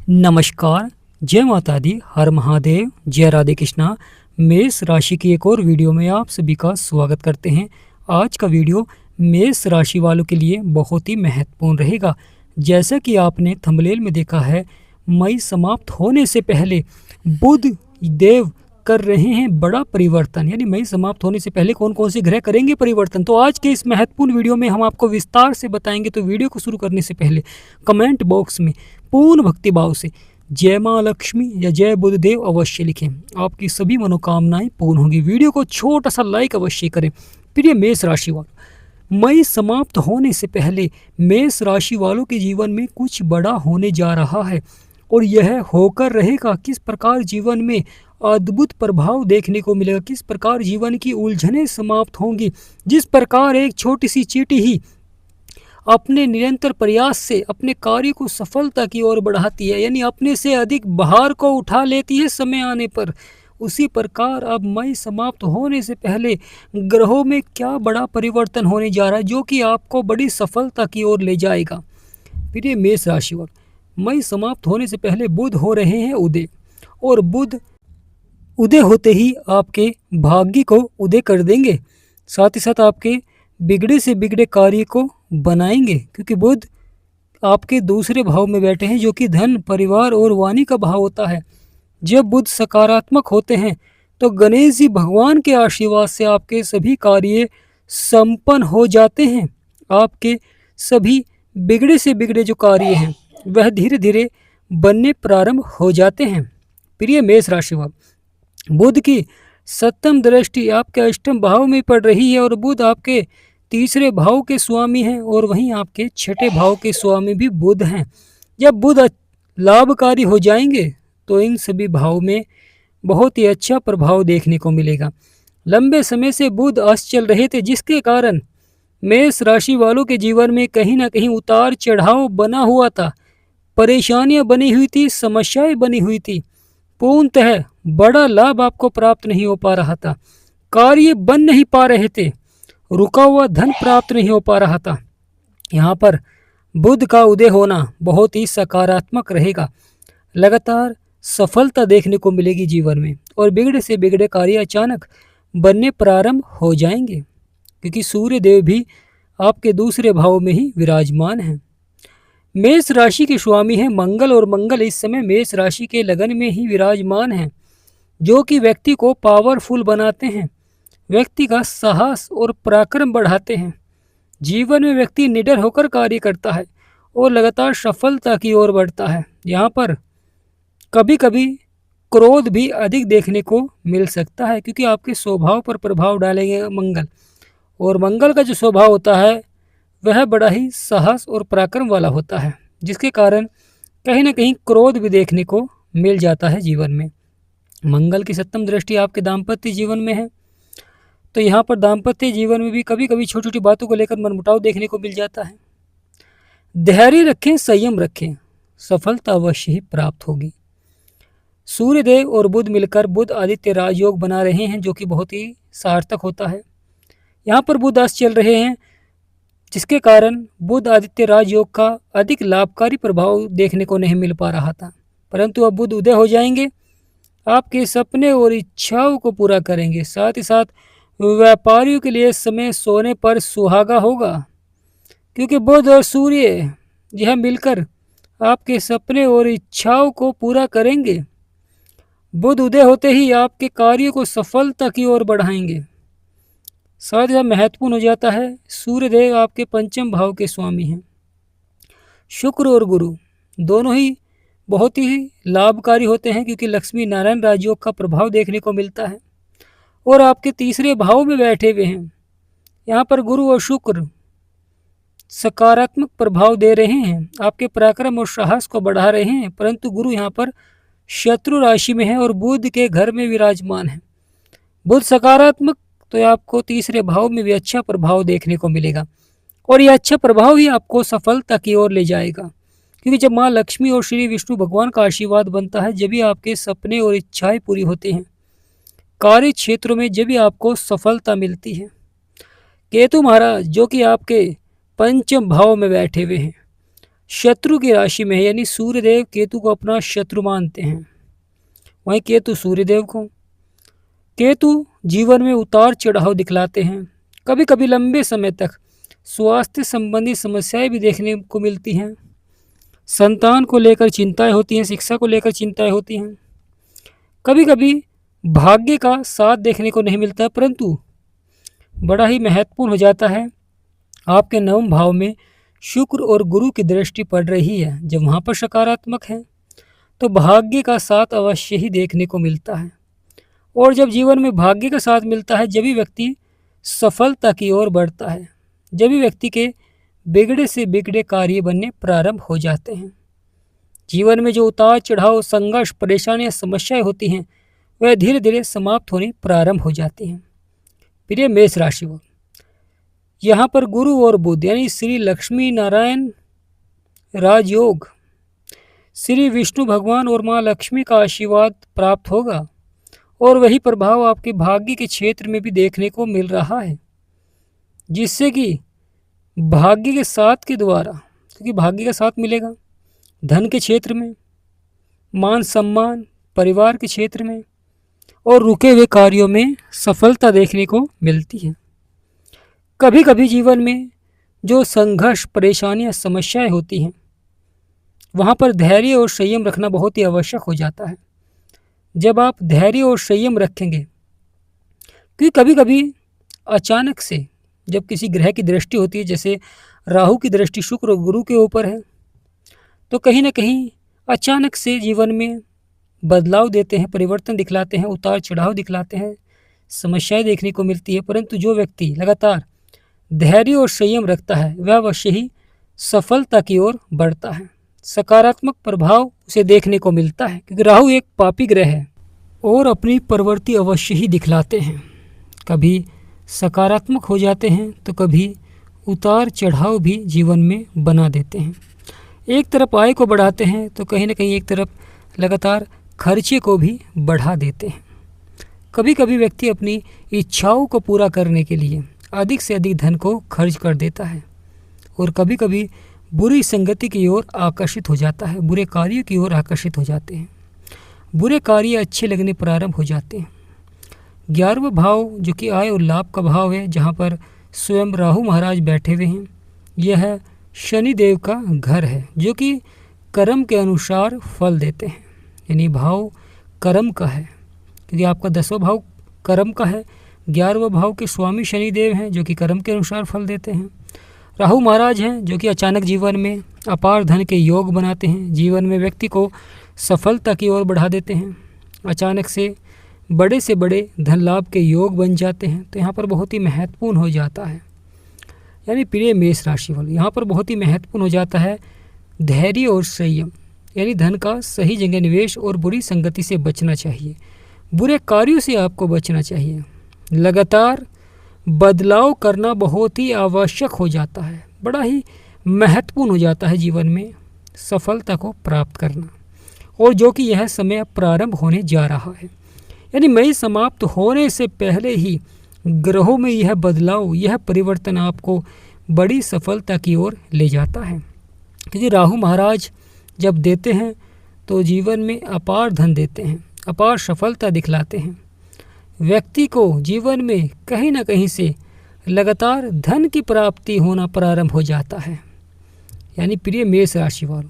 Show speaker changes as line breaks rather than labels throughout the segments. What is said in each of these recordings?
नमस्कार, जय माता दी, हर महादेव, जय राधे कृष्णा। मेष राशि की एक और वीडियो में आप सभी का स्वागत करते हैं। आज का वीडियो मेष राशि वालों के लिए बहुत ही महत्वपूर्ण रहेगा। जैसा कि आपने थंबनेल में देखा है, मई समाप्त होने से पहले बुध देव कर रहे हैं बड़ा परिवर्तन। यानी मई समाप्त होने से पहले कौन कौन से ग्रह करेंगे परिवर्तन, तो आज के इस महत्वपूर्ण वीडियो में हम आपको विस्तार से बताएंगे। तो वीडियो को शुरू करने से पहले कमेंट बॉक्स में पूर्ण भक्ति भाव से जय माँ लक्ष्मी या जय बुधदेव अवश्य लिखें, आपकी सभी मनोकामनाएं पूर्ण होंगी। वीडियो को छोटा सा लाइक अवश्य करें। प्रिय मेष राशि वालों, मई समाप्त होने से पहले मेष राशि वालों के जीवन में कुछ बड़ा होने जा रहा है और यह होकर रहेगा। किस प्रकार जीवन में अद्भुत प्रभाव देखने को मिलेगा, किस प्रकार जीवन की उलझनें समाप्त होंगी। जिस प्रकार एक छोटी सी चींटी ही अपने निरंतर प्रयास से अपने कार्य को सफलता की ओर बढ़ाती है, यानी अपने से अधिक भार को उठा लेती है समय आने पर, उसी प्रकार अब मई समाप्त होने से पहले ग्रहों में क्या बड़ा परिवर्तन होने जा रहा है जो कि आपको बड़ी सफलता की ओर ले जाएगा। प्रिय मेष राशि वालों, मई समाप्त होने से पहले बुध हो रहे हैं उदय, और बुध उदय होते ही आपके भाग्य को उदय कर देंगे, साथ ही साथ आपके बिगड़े से बिगड़े कार्य को बनाएंगे, क्योंकि बुध आपके दूसरे भाव में बैठे हैं जो कि धन, परिवार और वाणी का भाव होता है। जब बुध सकारात्मक होते हैं तो गणेश जी भगवान के आशीर्वाद से आपके सभी कार्य संपन्न हो जाते हैं। आपके सभी बिगड़े से बिगड़े जो कार्य हैं वह धीरे धीरे बनने प्रारंभ हो जाते हैं। प्रिय मेष राशि वालों, बुध की सप्तम दृष्टि आपके अष्टम भाव में पड़ रही है और बुध आपके तीसरे भाव के स्वामी हैं और वहीं आपके छठे भाव के स्वामी भी बुध हैं। जब बुध लाभकारी हो जाएंगे तो इन सभी भाव में बहुत ही अच्छा प्रभाव देखने को मिलेगा। लंबे समय से बुध अस्त चल रहे थे, जिसके कारण मेष राशि वालों के जीवन में कहीं ना कहीं उतार चढ़ाव बना हुआ था, परेशानियां बनी हुई थी, समस्याएं बनी हुई थी। पूर्णतः बड़ा लाभ आपको प्राप्त नहीं हो पा रहा था, कार्य बन नहीं पा रहे थे, रुका हुआ धन प्राप्त नहीं हो पा रहा था। यहाँ पर बुध का उदय होना बहुत ही सकारात्मक रहेगा। लगातार सफलता देखने को मिलेगी जीवन में और बिगड़े से बिगड़े कार्य अचानक बनने प्रारंभ हो जाएंगे, क्योंकि सूर्य देव भी आपके दूसरे भाव में ही विराजमान हैं। मेष राशि के स्वामी हैं मंगल, और मंगल इस समय मेष राशि के लगन में ही विराजमान हैं, जो कि व्यक्ति को पावरफुल बनाते हैं, व्यक्ति का साहस और पराक्रम बढ़ाते हैं। जीवन में व्यक्ति निडर होकर कार्य करता है और लगातार सफलता की ओर बढ़ता है। यहाँ पर कभी कभी क्रोध भी अधिक देखने को मिल सकता है, क्योंकि आपके स्वभाव पर प्रभाव डालेंगे मंगल, और मंगल का जो स्वभाव होता है वह बड़ा ही साहस और पराक्रम वाला होता है, जिसके कारण कहीं ना कहीं क्रोध भी देखने को मिल जाता है जीवन में। मंगल की सप्तम दृष्टि आपके दाम्पत्य जीवन में है, तो यहाँ पर दाम्पत्य जीवन में भी कभी कभी छोटी छोटी बातों को लेकर मनमुटाव देखने को मिल जाता है। धैर्य रखें, संयम रखें, सफलता अवश्य ही प्राप्त होगी। सूर्यदेव और बुध मिलकर बुध आदित्य राजयोग बना रहे हैं, जो कि बहुत ही सार्थक होता है। यहाँ पर बुध अस्त चल रहे हैं, जिसके कारण बुध आदित्य राजयोग का अधिक लाभकारी प्रभाव देखने को नहीं मिल पा रहा था, परंतु अब बुध उदय हो जाएंगे, आपके सपने और इच्छाओं को पूरा करेंगे। साथ ही साथ व्यापारियों के लिए समय सोने पर सुहागा होगा, क्योंकि बुध और सूर्य यह मिलकर आपके सपने और इच्छाओं को पूरा करेंगे। बुध उदय होते ही आपके कार्यों को सफलता की ओर बढ़ाएंगे। साथ ही महत्वपूर्ण हो जाता है, सूर्यदेव आपके पंचम भाव के स्वामी हैं। शुक्र और गुरु दोनों ही बहुत ही लाभकारी होते हैं, क्योंकि लक्ष्मी नारायण राजयोग का प्रभाव देखने को मिलता है और आपके तीसरे भाव में बैठे हुए हैं। यहाँ पर गुरु और शुक्र सकारात्मक प्रभाव दे रहे हैं, आपके पराक्रम और साहस को बढ़ा रहे हैं, परंतु गुरु यहाँ पर शत्रु राशि में है और बुध के घर में विराजमान है। बुध सकारात्मक तो आपको तीसरे भाव में भी अच्छा प्रभाव देखने को मिलेगा, और यह अच्छा प्रभाव ही आपको सफलता की ओर ले जाएगा, क्योंकि जब माँ लक्ष्मी और श्री विष्णु भगवान का आशीर्वाद बनता है, जब भी आपके सपने और इच्छाएं पूरी होती हैं, कार्य क्षेत्रों में जब भी आपको सफलता मिलती है। केतु महाराज जो कि आपके पंचम भाव में बैठे हुए हैं, शत्रु की राशि में है, यानी सूर्यदेव केतु को अपना शत्रु मानते हैं। वहीं केतु सूर्यदेव को, केतु जीवन में उतार चढ़ाव दिखलाते हैं। कभी कभी लंबे समय तक स्वास्थ्य संबंधी समस्याएं भी देखने को मिलती हैं। संतान को लेकर चिंताएं होती हैं, शिक्षा को लेकर चिंताएं होती हैं। कभी कभी भाग्य का साथ देखने को नहीं मिलता, परंतु बड़ा ही महत्वपूर्ण हो जाता है। आपके नवम भाव में शुक्र और गुरु की दृष्टि पड़ रही है। जब वहाँ पर सकारात्मक है तो भाग्य का साथ अवश्य ही देखने को मिलता है। और जब जीवन में भाग्य का साथ मिलता है, जब भी व्यक्ति सफलता की ओर बढ़ता है, जब भी व्यक्ति के बिगड़े से बिगड़े कार्य बनने प्रारंभ हो जाते हैं। जीवन में जो उतार चढ़ाव, संघर्ष, परेशानियां, समस्याएं होती हैं, वह धीरे धीरे समाप्त होने प्रारंभ हो जाती हैं। प्रिय मेष राशि वालों, यहाँ पर गुरु और बुध यानी श्री लक्ष्मी नारायण राजयोग, श्री विष्णु भगवान और माँ लक्ष्मी का आशीर्वाद प्राप्त होगा। और वही प्रभाव आपके भाग्य के क्षेत्र में भी देखने को मिल रहा है, जिससे कि भाग्य के साथ के द्वारा, क्योंकि भाग्य का साथ मिलेगा धन के क्षेत्र में, मान सम्मान, परिवार के क्षेत्र में, और रुके हुए कार्यों में सफलता देखने को मिलती है। कभी कभी जीवन में जो संघर्ष, परेशानियां, समस्याएं होती हैं, वहाँ पर धैर्य और संयम रखना बहुत ही आवश्यक हो जाता है। जब आप धैर्य और संयम रखेंगे, क्योंकि कभी कभी अचानक से जब किसी ग्रह की दृष्टि होती है, जैसे राहु की दृष्टि शुक्र और गुरु के ऊपर है, तो कहीं ना कहीं अचानक से जीवन में बदलाव देते हैं, परिवर्तन दिखलाते हैं, उतार चढ़ाव दिखलाते हैं, समस्याएं देखने को मिलती है। परंतु जो व्यक्ति लगातार धैर्य और संयम रखता है, वह अवश्य ही सफलता की ओर बढ़ता है। सकारात्मक प्रभाव उसे देखने को मिलता है, क्योंकि राहु एक पापी ग्रह है और अपनी प्रवृत्ति अवश्य ही दिखलाते हैं। कभी सकारात्मक हो जाते हैं तो कभी उतार चढ़ाव भी जीवन में बना देते हैं। एक तरफ आय को बढ़ाते हैं तो कहीं ना कहीं एक तरफ लगातार खर्चे को भी बढ़ा देते हैं। कभी कभी व्यक्ति अपनी इच्छाओं को पूरा करने के लिए अधिक से अधिक धन को खर्च कर देता है, और कभी कभी बुरी संगति की ओर आकर्षित हो जाता है, बुरे कार्यों की ओर आकर्षित हो जाते हैं, बुरे कार्य अच्छे लगने प्रारंभ हो जाते हैं। 11वां भाव जो कि आय और लाभ का भाव है, जहाँ पर स्वयं राहु महाराज बैठे हुए हैं, यह शनि देव का घर है, जो कि कर्म के अनुसार फल देते हैं। यानी भाव कर्म का है, क्योंकि आपका 10वां भाव कर्म का है। 11वां भाव के स्वामी शनि देव हैं, जो कि कर्म के अनुसार फल देते हैं। राहु महाराज हैं, जो कि अचानक जीवन में अपार धन के योग बनाते हैं, जीवन में व्यक्ति को सफलता की ओर बढ़ा देते हैं। अचानक से बड़े धन लाभ के योग बन जाते हैं। तो यहाँ पर बहुत ही महत्वपूर्ण हो जाता है, यानी प्रिय मेष राशि वाले, यहाँ पर बहुत ही महत्वपूर्ण हो जाता है धैर्य और संयम, यानी धन का सही जगह निवेश और बुरी संगति से बचना चाहिए, बुरे कार्यों से आपको बचना चाहिए। लगातार बदलाव करना बहुत ही आवश्यक हो जाता है, बड़ा ही महत्वपूर्ण हो जाता है जीवन में सफलता को प्राप्त करना, और जो कि यह समय प्रारंभ होने जा रहा है। यानी मई समाप्त होने से पहले ही ग्रहों में यह बदलाव, यह परिवर्तन आपको बड़ी सफलता की ओर ले जाता है। क्योंकि राहु महाराज जब देते हैं तो जीवन में अपार धन देते हैं, अपार सफलता दिखलाते हैं। व्यक्ति को जीवन में कहीं ना कहीं से लगातार धन की प्राप्ति होना प्रारंभ हो जाता है। यानी प्रिय मेष राशि वालों,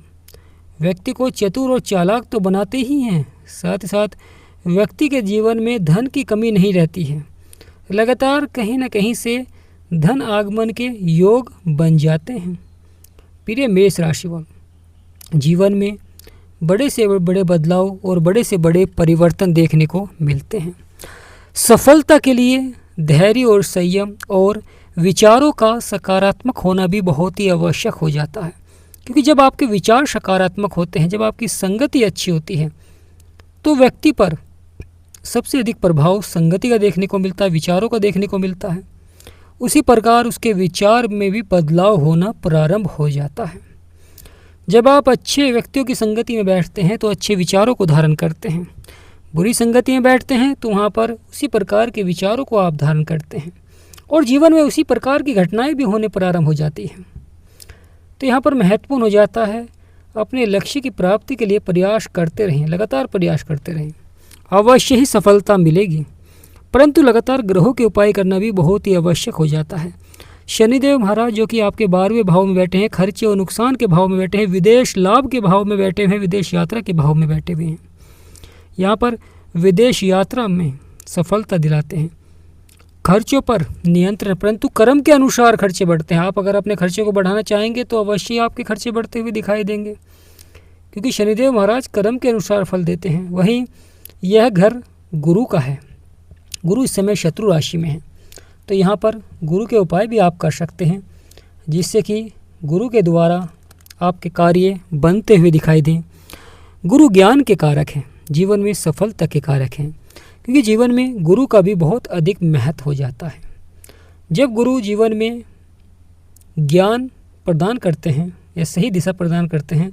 व्यक्ति को चतुर और चालाक तो बनाते ही हैं, साथ ही साथ व्यक्ति के जीवन में धन की कमी नहीं रहती है। लगातार कहीं ना कहीं से धन आगमन के योग बन जाते हैं। प्रिय मेष राशि वालों, जीवन में बड़े से बड़े बदलाव और बड़े से बड़े परिवर्तन देखने को मिलते हैं। सफलता के लिए धैर्य और संयम और विचारों का सकारात्मक होना भी बहुत ही आवश्यक हो जाता है, क्योंकि जब आपके विचार सकारात्मक होते हैं, जब आपकी संगति अच्छी होती है, तो व्यक्ति पर सबसे अधिक प्रभाव संगति का देखने को मिलता है, विचारों का देखने को मिलता है। उसी प्रकार उसके विचार में भी बदलाव होना प्रारंभ हो जाता है। जब आप अच्छे व्यक्तियों की संगति में बैठते हैं तो अच्छे विचारों को धारण करते हैं, बुरी संगति में बैठते हैं तो वहाँ पर उसी प्रकार के विचारों को आप धारण करते हैं, और जीवन में उसी प्रकार की घटनाएं भी होने प्रारंभ हो जाती हैं। तो यहाँ पर महत्वपूर्ण हो जाता है अपने लक्ष्य की प्राप्ति के लिए प्रयास करते रहें, लगातार प्रयास करते रहें, अवश्य ही सफलता मिलेगी। परंतु लगातार ग्रहों के उपाय करना भी बहुत ही आवश्यक हो जाता है। शनिदेव महाराज जो कि आपके 12वें भाव में बैठे हैं, खर्चे और नुकसान के भाव में बैठे हैं, विदेश लाभ के भाव में बैठे हैं, विदेश यात्रा के भाव में बैठे हुए हैं। यहाँ पर विदेश यात्रा में सफलता दिलाते हैं, खर्चों पर नियंत्रण, परंतु कर्म के अनुसार खर्चे बढ़ते हैं। आप अगर अपने खर्चे को बढ़ाना चाहेंगे तो अवश्य आपके खर्चे बढ़ते हुए दिखाई देंगे, क्योंकि शनिदेव महाराज कर्म के अनुसार फल देते हैं। वहीं यह घर गुरु का है, गुरु इस समय शत्रु राशि में है, तो यहाँ पर गुरु के उपाय भी आप कर सकते हैं, जिससे कि गुरु के द्वारा आपके कार्य बनते हुए दिखाई दें। गुरु ज्ञान के कारक हैं, जीवन में सफलता के कारक हैं, क्योंकि जीवन में गुरु का भी बहुत अधिक महत्व हो जाता है। जब गुरु जीवन में ज्ञान प्रदान करते हैं या सही दिशा प्रदान करते हैं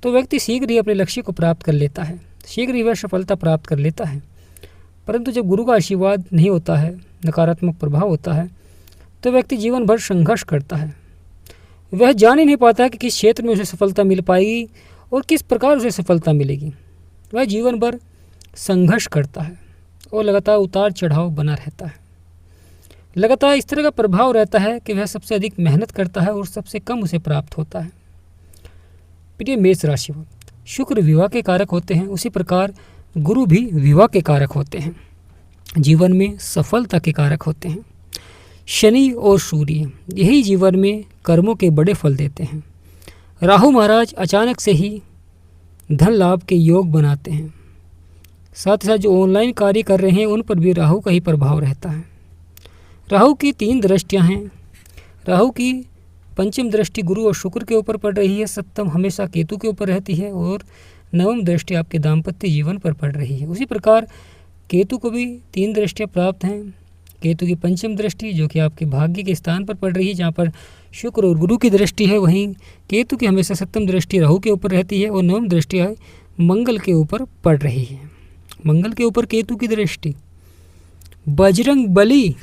तो व्यक्ति शीघ्र ही अपने लक्ष्य को प्राप्त कर लेता है, शीघ्र ही वह सफलता प्राप्त कर लेता है। परंतु जब गुरु का आशीर्वाद नहीं होता है, नकारात्मक प्रभाव होता है, तो व्यक्ति जीवन भर संघर्ष करता है। वह जान ही नहीं पाता है कि किस क्षेत्र में उसे सफलता मिल पाएगी और किस प्रकार उसे सफलता मिलेगी। वह जीवन भर संघर्ष करता है और लगातार उतार चढ़ाव बना रहता है। लगातार इस तरह का प्रभाव रहता है कि वह सबसे अधिक मेहनत करता है और सबसे कम उसे प्राप्त होता है। प्रिय मेष राशि, शुक्र विवाह के कारक होते हैं, उसी प्रकार गुरु भी विवाह के कारक होते हैं, जीवन में सफलता के कारक होते हैं। शनि और सूर्य यही जीवन में कर्मों के बड़े फल देते हैं। राहु महाराज अचानक से ही धन लाभ के योग बनाते हैं। साथ ही साथ जो ऑनलाइन कार्य कर रहे हैं उन पर भी राहु का ही प्रभाव रहता है। राहु की 3 दृष्टियां हैं। राहु की पंचम दृष्टि गुरु और शुक्र के ऊपर पड़ रही है, सप्तम हमेशा केतु के ऊपर रहती है और नवम दृष्टि आपके दाम्पत्य जीवन पर पड़ रही है। उसी प्रकार केतु को भी 3 दृष्टियाँ प्राप्त हैं। केतु की पंचम दृष्टि जो कि आपके भाग्य के स्थान पर पड़ रही है, जहाँ पर शुक्र और गुरु की दृष्टि है, वहीं केतु की हमेशा सप्तम दृष्टि राहु के ऊपर रहती है और नवम दृष्टि मंगल के ऊपर पड़ रही है। मंगल के ऊपर केतु की दृष्टि। बजरंग बली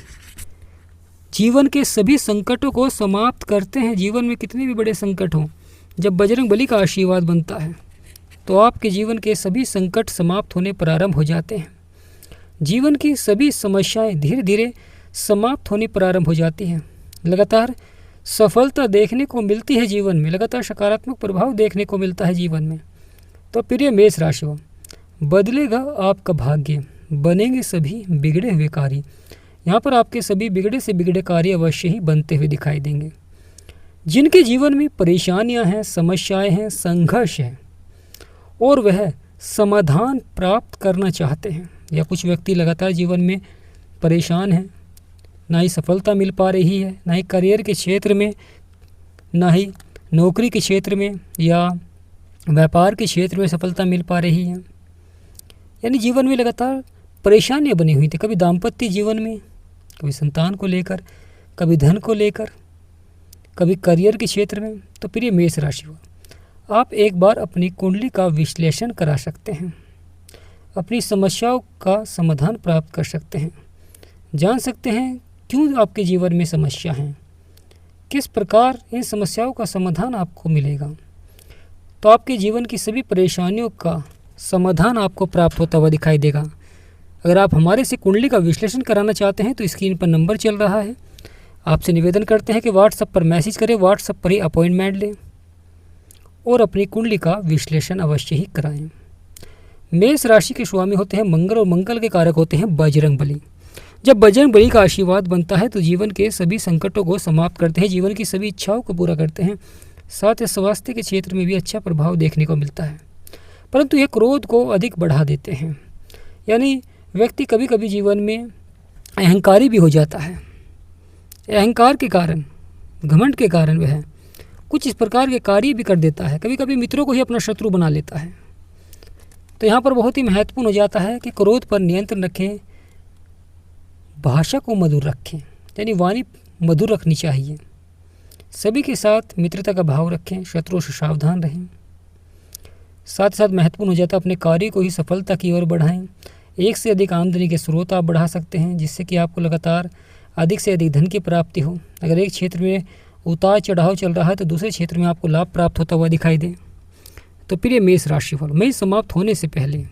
जीवन के सभी संकटों को समाप्त करते हैं। जीवन में कितने भी बड़े संकट हों, जब बजरंग बली का आशीर्वाद बनता है तो आपके जीवन के सभी संकट समाप्त होने प्रारंभ हो जाते हैं। जीवन की सभी समस्याएं धीरे धीरे समाप्त होने प्रारंभ हो जाती हैं। लगातार सफलता देखने को मिलती है जीवन में, लगातार सकारात्मक प्रभाव देखने को मिलता है जीवन में। तो प्रिय मेष राशियों, बदलेगा आपका भाग्य, बनेंगे सभी बिगड़े हुए कार्य। यहाँ पर आपके सभी बिगड़े से बिगड़े कार्य अवश्य ही बनते हुए दिखाई देंगे। जिनके जीवन में परेशानियाँ हैं, समस्याएं हैं, संघर्ष है और वह समाधान प्राप्त करना चाहते हैं, या कुछ व्यक्ति लगातार जीवन में परेशान हैं, ना ही सफलता मिल पा रही है, ना ही करियर के क्षेत्र में, ना ही नौकरी के क्षेत्र में या व्यापार के क्षेत्र में सफलता मिल पा रही है, यानी जीवन में लगातार परेशानियां बनी हुई थी। कभी दाम्पत्य जीवन में, कभी संतान को लेकर, कभी धन को लेकर, कभी करियर के क्षेत्र में। तो प्रिय मेष राशि, आप एक बार अपनी कुंडली का विश्लेषण करा सकते हैं, अपनी समस्याओं का समाधान प्राप्त कर सकते हैं, जान सकते हैं क्यों आपके जीवन में समस्या हैं, किस प्रकार इन समस्याओं का समाधान आपको मिलेगा। तो आपके जीवन की सभी परेशानियों का समाधान आपको प्राप्त होता हुआ दिखाई देगा। अगर आप हमारे से कुंडली का विश्लेषण कराना चाहते हैं तो स्क्रीन पर नंबर चल रहा है, आपसे निवेदन करते हैं कि व्हाट्सएप पर मैसेज करें, व्हाट्सएप पर ही अपॉइंटमेंट लें और अपनी कुंडली का विश्लेषण अवश्य ही कराएं। मेष राशि के स्वामी होते हैं मंगल और मंगल के कारक होते हैं बजरंग बली। जब बजरंग बली का आशीर्वाद बनता है तो जीवन के सभी संकटों को समाप्त करते हैं, जीवन की सभी इच्छाओं को पूरा करते हैं। साथ ही स्वास्थ्य के क्षेत्र में भी अच्छा प्रभाव देखने को मिलता है, परंतु ये क्रोध को अधिक बढ़ा देते हैं। यानी व्यक्ति कभी कभी जीवन में अहंकारी भी हो जाता है। अहंकार के कारण, घमंड के कारण वह कुछ इस प्रकार के कार्य भी कर देता है, कभी कभी मित्रों को ही अपना शत्रु बना लेता है। तो यहाँ पर बहुत ही महत्वपूर्ण हो जाता है कि क्रोध पर नियंत्रण रखें, भाषा को मधुर रखें, यानी वाणी मधुर रखनी चाहिए। सभी के साथ मित्रता का भाव रखें, शत्रुओं से सावधान रहें। साथ ही साथ महत्वपूर्ण हो जाता है अपने कार्य को ही सफलता की ओर बढ़ाएं। एक से अधिक आमदनी के स्रोत आप बढ़ा सकते हैं, जिससे कि आपको लगातार अधिक से अधिक धन की प्राप्ति हो। अगर एक क्षेत्र में उतार चढ़ाव चल रहा है तो दूसरे क्षेत्र में आपको लाभ प्राप्त होता हुआ दिखाई दे। तो प्रिय मेष राशिफल, मई समाप्त होने से पहले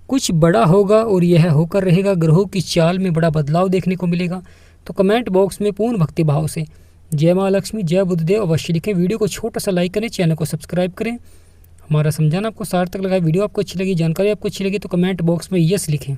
कुछ बड़ा होगा और यह होकर रहेगा। ग्रहों की चाल में बड़ा बदलाव देखने को मिलेगा। तो कमेंट बॉक्स में पूर्ण भक्ति भाव से जय माँ लक्ष्मी, जय बुद्धदेव अवश्य लिखें। वीडियो को छोटा सा लाइक करें, चैनल को सब्सक्राइब करें। हमारा समझाना आपको सार्थक लगा, वीडियो आपको अच्छी लगी, जानकारी आपको अच्छी लगी तो कमेंट बॉक्स में यस लिखें।